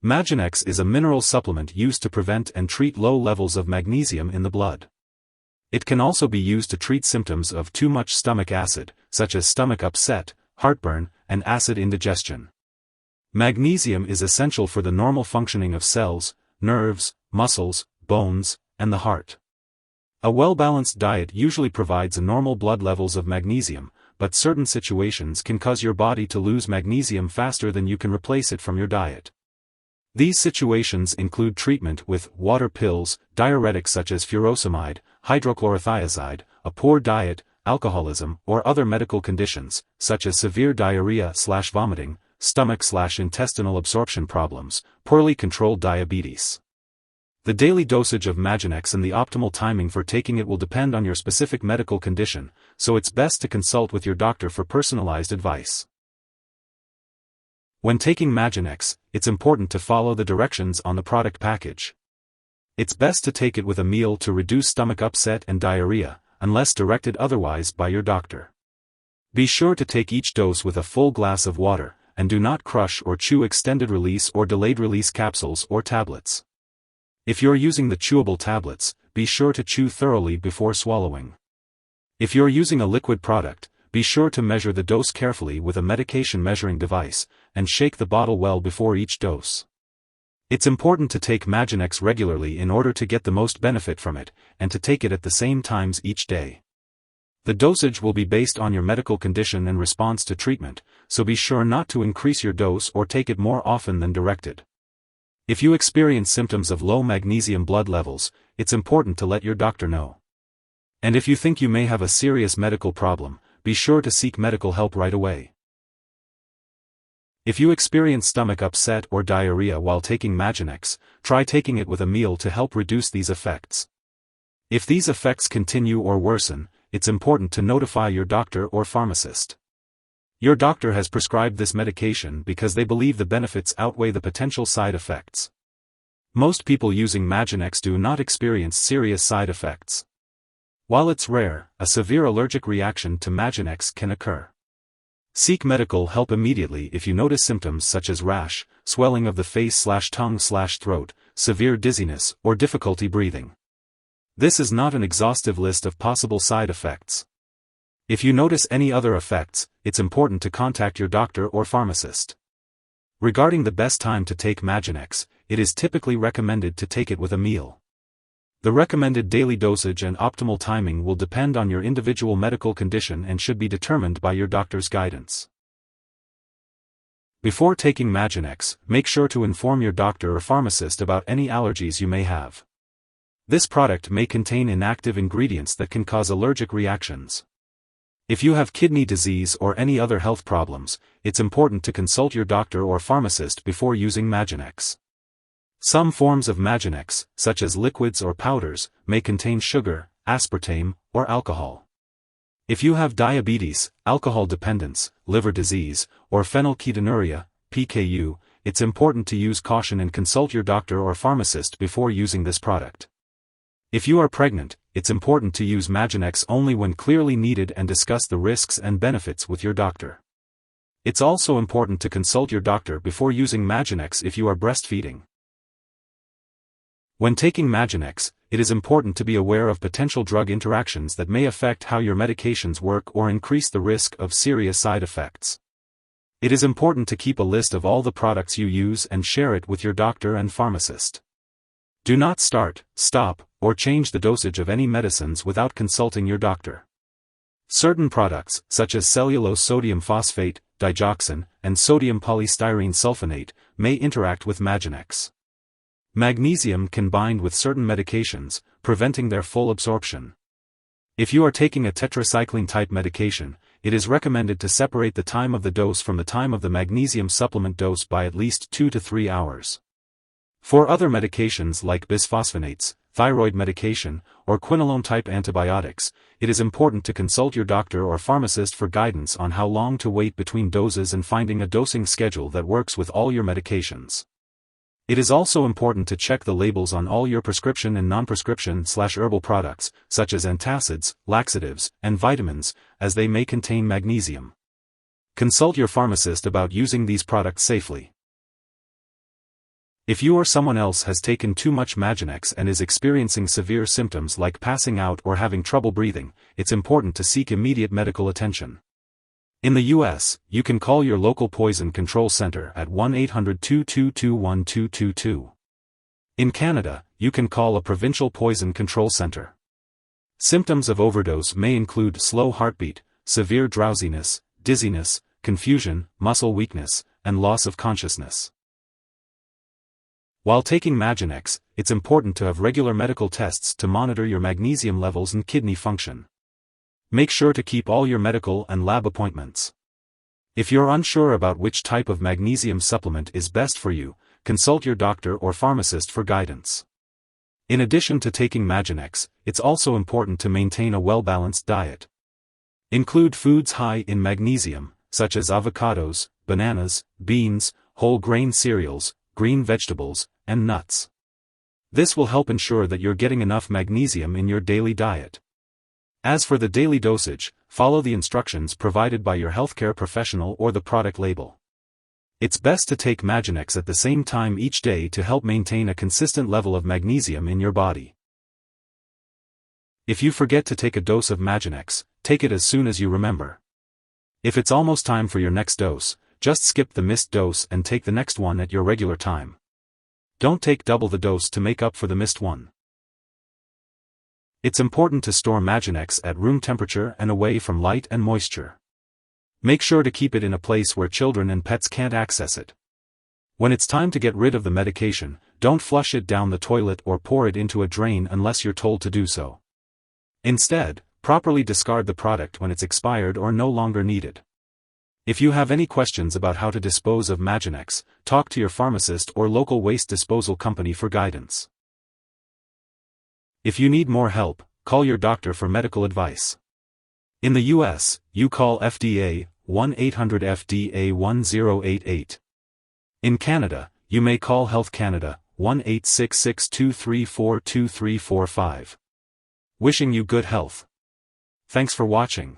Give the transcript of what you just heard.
Maginex is a mineral supplement used to prevent and treat low levels of magnesium in the blood. It can also be used to treat symptoms of too much stomach acid, such as stomach upset, heartburn, and acid indigestion. Magnesium is essential for the normal functioning of cells, nerves, muscles, bones, and the heart. A well-balanced diet usually provides normal blood levels of magnesium, but certain situations can cause your body to lose magnesium faster than you can replace it from your diet. These situations include treatment with water pills, diuretics such as furosemide, hydrochlorothiazide, a poor diet, alcoholism, or other medical conditions, such as severe diarrhea/vomiting, stomach/intestinal absorption problems, poorly controlled diabetes. The daily dosage of Maginex and the optimal timing for taking it will depend on your specific medical condition, so it's best to consult with your doctor for personalized advice. When taking Maginex, it's important to follow the directions on the product package. It's best to take it with a meal to reduce stomach upset and diarrhea, unless directed otherwise by your doctor. Be sure to take each dose with a full glass of water, and do not crush or chew extended-release or delayed-release capsules or tablets. If you're using the chewable tablets, be sure to chew thoroughly before swallowing. If you're using a liquid product, be sure to measure the dose carefully with a medication measuring device, and shake the bottle well before each dose. It's important to take Maginex regularly in order to get the most benefit from it, and to take it at the same times each day. The dosage will be based on your medical condition and response to treatment, so be sure not to increase your dose or take it more often than directed. If you experience symptoms of low magnesium blood levels, it's important to let your doctor know. And if you think you may have a serious medical problem, be sure to seek medical help right away. If you experience stomach upset or diarrhea while taking Maginex, try taking it with a meal to help reduce these effects. If these effects continue or worsen, it's important to notify your doctor or pharmacist. Your doctor has prescribed this medication because they believe the benefits outweigh the potential side effects. Most people using Maginex do not experience serious side effects. While it's rare, a severe allergic reaction to Maginex can occur. Seek medical help immediately if you notice symptoms such as rash, swelling of the face/tongue/throat, severe dizziness, or difficulty breathing. This is not an exhaustive list of possible side effects. If you notice any other effects, it's important to contact your doctor or pharmacist. Regarding the best time to take Maginex, it is typically recommended to take it with a meal. The recommended daily dosage and optimal timing will depend on your individual medical condition and should be determined by your doctor's guidance. Before taking Maginex, make sure to inform your doctor or pharmacist about any allergies you may have. This product may contain inactive ingredients that can cause allergic reactions. If you have kidney disease or any other health problems, it's important to consult your doctor or pharmacist before using Maginex. Some forms of Maginex, such as liquids or powders, may contain sugar, aspartame, or alcohol. If you have diabetes, alcohol dependence, liver disease, or phenylketonuria, PKU, it's important to use caution and consult your doctor or pharmacist before using this product. If you are pregnant, it's important to use Maginex only when clearly needed and discuss the risks and benefits with your doctor. It's also important to consult your doctor before using Maginex if you are breastfeeding. When taking Maginex, it is important to be aware of potential drug interactions that may affect how your medications work or increase the risk of serious side effects. It is important to keep a list of all the products you use and share it with your doctor and pharmacist. Do not start, stop, or change the dosage of any medicines without consulting your doctor. Certain products, such as cellulose sodium phosphate, digoxin, and sodium polystyrene sulfonate, may interact with Maginex. Magnesium can bind with certain medications, preventing their full absorption. If you are taking a tetracycline-type medication, it is recommended to separate the time of the dose from the time of the magnesium supplement dose by at least 2 to 3 hours. For other medications like bisphosphonates, thyroid medication, or quinolone-type antibiotics, it is important to consult your doctor or pharmacist for guidance on how long to wait between doses and finding a dosing schedule that works with all your medications. It is also important to check the labels on all your prescription and non-prescription/herbal products, such as antacids, laxatives, and vitamins, as they may contain magnesium. Consult your pharmacist about using these products safely. If you or someone else has taken too much Maginex and is experiencing severe symptoms like passing out or having trouble breathing, it's important to seek immediate medical attention. In the U.S., you can call your local poison control center at 1-800-222-1222. In Canada, you can call a provincial poison control center. Symptoms of overdose may include slow heartbeat, severe drowsiness, dizziness, confusion, muscle weakness, and loss of consciousness. While taking Maginex, it's important to have regular medical tests to monitor your magnesium levels and kidney function. Make sure to keep all your medical and lab appointments. If you're unsure about which type of magnesium supplement is best for you, consult your doctor or pharmacist for guidance. In addition to taking Maginex, it's also important to maintain a well-balanced diet. Include foods high in magnesium, such as avocados, bananas, beans, whole grain cereals, green vegetables, and nuts. This will help ensure that you're getting enough magnesium in your daily diet. As for the daily dosage, follow the instructions provided by your healthcare professional or the product label. It's best to take Maginex at the same time each day to help maintain a consistent level of magnesium in your body. If you forget to take a dose of Maginex, take it as soon as you remember. If it's almost time for your next dose, just skip the missed dose and take the next one at your regular time. Don't take double the dose to make up for the missed one. It's important to store Maginex at room temperature and away from light and moisture. Make sure to keep it in a place where children and pets can't access it. When it's time to get rid of the medication, don't flush it down the toilet or pour it into a drain unless you're told to do so. Instead, properly discard the product when it's expired or no longer needed. If you have any questions about how to dispose of Maginex, talk to your pharmacist or local waste disposal company for guidance. If you need more help, call your doctor for medical advice. In the U.S., you call FDA, 1-800-FDA-1088. In Canada, you may call Health Canada, 1-866-234-2345. Wishing you good health. Thanks for watching.